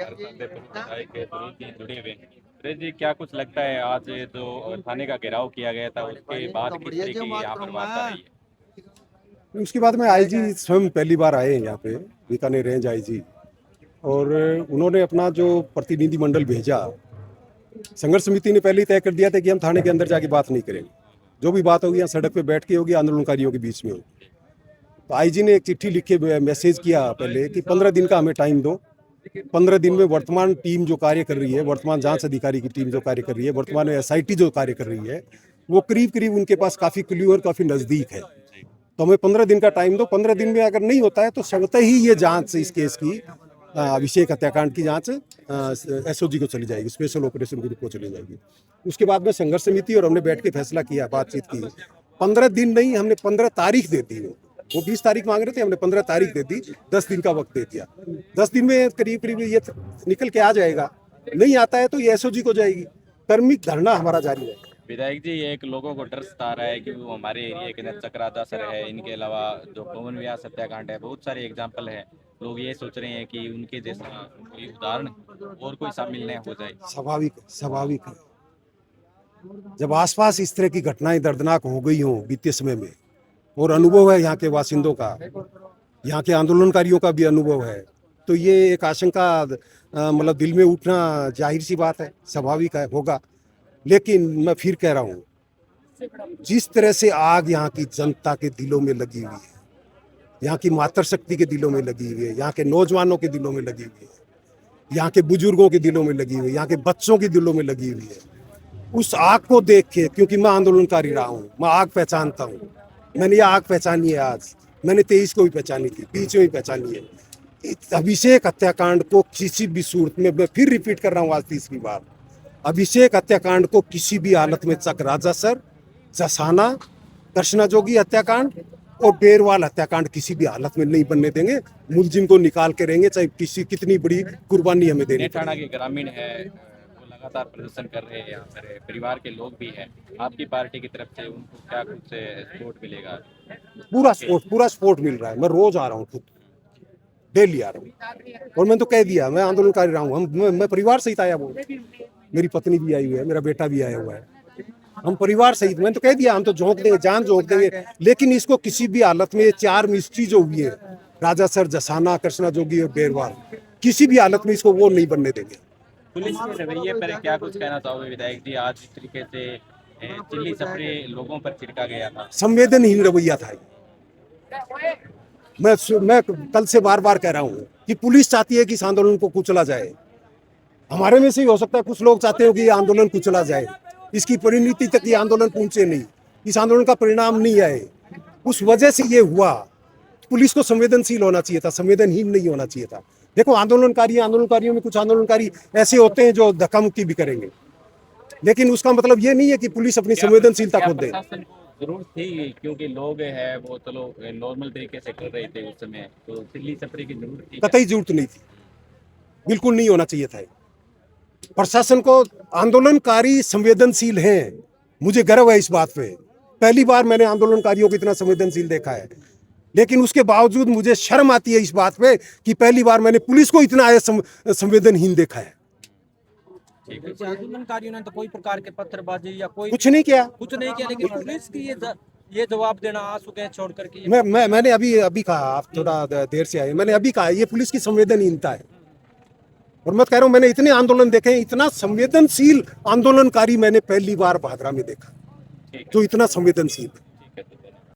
जुड़े हुए हैं। सुरेश जी, क्या कुछ लगता है आज जो थाने का घेराव किया गया था उसके बाद किस तरह की यहाँ पर वार्ता रही है? उसके बाद में आईजी स्वयं पहली बार आए हैं यहाँ पे, बीकानेर रेंज आईजी, और उन्होंने अपना जो प्रतिनिधि मंडल भेजा। संघर्ष समिति ने पहले ही तय कर दिया था कि हम थाने के अंदर जाके बात नहीं करेंगे, जो भी बात होगी यहाँ सड़क पे बैठ के होगी, आंदोलनकारियों के बीच में होगी। तो आईजी ने एक चिट्ठी लिख के मैसेज किया पहले कि 15 दिन का हमें टाइम दो। 15 दिन में वर्तमान टीम जो कार्य कर रही है, वर्तमान जांच अधिकारी की टीम जो कार्य कर रही है, वर्तमान एसआईटी जो कार्य कर रही है, वो करीब करीब उनके पास काफी क्लियर और काफी नजदीक है। तो हमें 15 दिन का टाइम दो। 15 दिन में अगर नहीं होता है तो स्वतः ही ये जांच इस केस की, अभिषेक हत्याकांड की जांच एसओजी को चली जाएगी, स्पेशल ऑपरेशन ग्रुप को चली जाएगी। उसके बाद में संघर्ष समिति और हमने बैठ के फैसला किया, बातचीत की। 15 दिन नहीं, हमने 15 तारीख दे दी। वो 20 तारीख मांग रहे थे, हमने 15 तारीख दे दी, 10 दिन का वक्त दे दिया। 10 दिन में करीब करीब ये निकल के आ जाएगा। नहीं आता है तो ये एसओजी को जाएगी। कर्मिक धरना हमारा जारी है। विधायक जी, ये एक लोगों को डर सता रहा है कि वो हमारे एरिया के अंदर चक्रादा सर है, इनके अलावा जो पवन व्यास हत्याकांड है, बहुत सारे एग्जाम्पल है। लोग ये सोच रहे हैं कि उनके जैसा कोई उदाहरण और कोई शामिल न हो जाए। स्वाभाविक है। जब आसपास इस तरह की घटनाएं दर्दनाक हो गई हों बीते समय में, और अनुभव है यहाँ के बासिंदों का, यहाँ के आंदोलनकारियों का भी अनुभव है, तो ये एक आशंका मतलब दिल में उठना जाहिर सी बात है, स्वाभाविक है, होगा। लेकिन मैं फिर कह रहा हूँ, जिस तरह से आग यहाँ की जनता के दिलों में लगी हुई है, यहाँ की मातृशक्ति के दिलों में लगी हुई है, यहाँ के नौजवानों के दिलों में लगी हुई है, यहाँ के बुजुर्गों के दिलों में लगी हुई है, यहाँ के बच्चों के दिलों में लगी हुई है, उस आग को देख के, क्योंकि मैं आंदोलनकारी रहा हूँ, मैं आग पहचानता हूँ। मैंने ये आग पहचानी है आज, मैंने 23 को भी पहचानी थी, 20 में भी पहचानी है। अभिषेक हत्याकांड को किसी भी सूरत में, मैं फिर रिपीट कर रहा हूँ आज तीसरी बार, अभिषेक हत्याकांड को किसी भी हालत में चकराजा सर, जसाना, कृष्णा जोगी हत्याकांड और बेरवाल हत्याकांड किसी भी हालत में नहीं बनने देंगे। मुलजिम को निकाल के रहेंगे, चाहे कितनी बड़ी कुर्बानी हमें देनी पड़े। नेठाना के ग्रामीण है, वो लगातार प्रदर्शन कर रहे हैं, यहाँ पर परिवार के लोग भी हैं। आपकी पार्टी की तरफ से उनको क्या कुछ सपोर्ट मिलेगा? पूरा सपोर्ट मिल रहा है। मैं रोज आ रहा हूँ, खुद डेली आ रहा हूँ, और मैं तो कह दिया मैं आंदोलनकारी रहा हूँ। मैं परिवार सहित आया हूँ, मेरी पत्नी भी आई हुई है, मेरा बेटा भी आया हुआ है, हम परिवार सहित। मैंने तो कह दिया हम तो झोंक देंगे, जान झोंक देंगे, लेकिन इसको किसी भी हालत में, ये 4 मिस्ट्री जो हुई है, राजा सर, जसाना, कृष्णा जोगी और बेरवाल, किसी भी हालत में इसको वो नहीं बनने देंगे। पुलिस के रवैये पर क्या कुछ कहना चाहोगे विधायक जी? आज इस तरीके से चिल्ली स्प्रे लोगों पर छिड़का गया था, संवेदनहीन रवैया था। मैं कल से बार बार कह रहा हूँ कि पुलिस चाहती है कि इस आंदोलन को कुचला जाए। हमारे में से ही हो सकता है कुछ लोग चाहते हो कि ये आंदोलन कुचला जाए, इसकी परिणति तक ये आंदोलन पहुंचे नहीं, इस आंदोलन का परिणाम नहीं आए, उस वजह से ये हुआ। पुलिस को संवेदनशील होना चाहिए था, संवेदनहीन नहीं होना चाहिए था। देखो आंदोलनकारियों में कुछ आंदोलनकारी ऐसे होते हैं जो धक्का मुक्की भी करेंगे, लेकिन उसका मतलब ये नहीं है कि पुलिस अपनी संवेदनशीलता खो दे। जरूरत थी, क्योंकि लोग है वो चलो नॉर्मल तरीके से कर रहे थे उस समय, तो चिल्ली स्प्रे की जरूरत थी? कतई जरूरत नहीं थी, बिल्कुल नहीं होना चाहिए था। प्रशासन को, आंदोलनकारी संवेदनशील हैं, मुझे गर्व है इस बात पे। पहली बार मैंने आंदोलनकारियों को इतना संवेदनशील देखा है, लेकिन उसके बावजूद मुझे शर्म आती है इस बात पे कि पहली बार मैंने पुलिस को इतना संवेदनहीन देखा है। आंदोलनकारियों ने तो कोई प्रकार के पत्थरबाजी या कुछ नहीं किया, लेकिन पुलिस की ये जवाब देना आंसू के छोड़ करके मैंने अभी कहा, आप थोड़ा देर से आए, मैंने अभी कहा ये पुलिस की संवेदनहीनता है। और मैं कह रहा हूं, मैंने इतने आंदोलन देखे हैं, इतना संवेदनशील आंदोलनकारी मैंने पहली बार भादरा में देखा, जो इतना संवेदनशील है।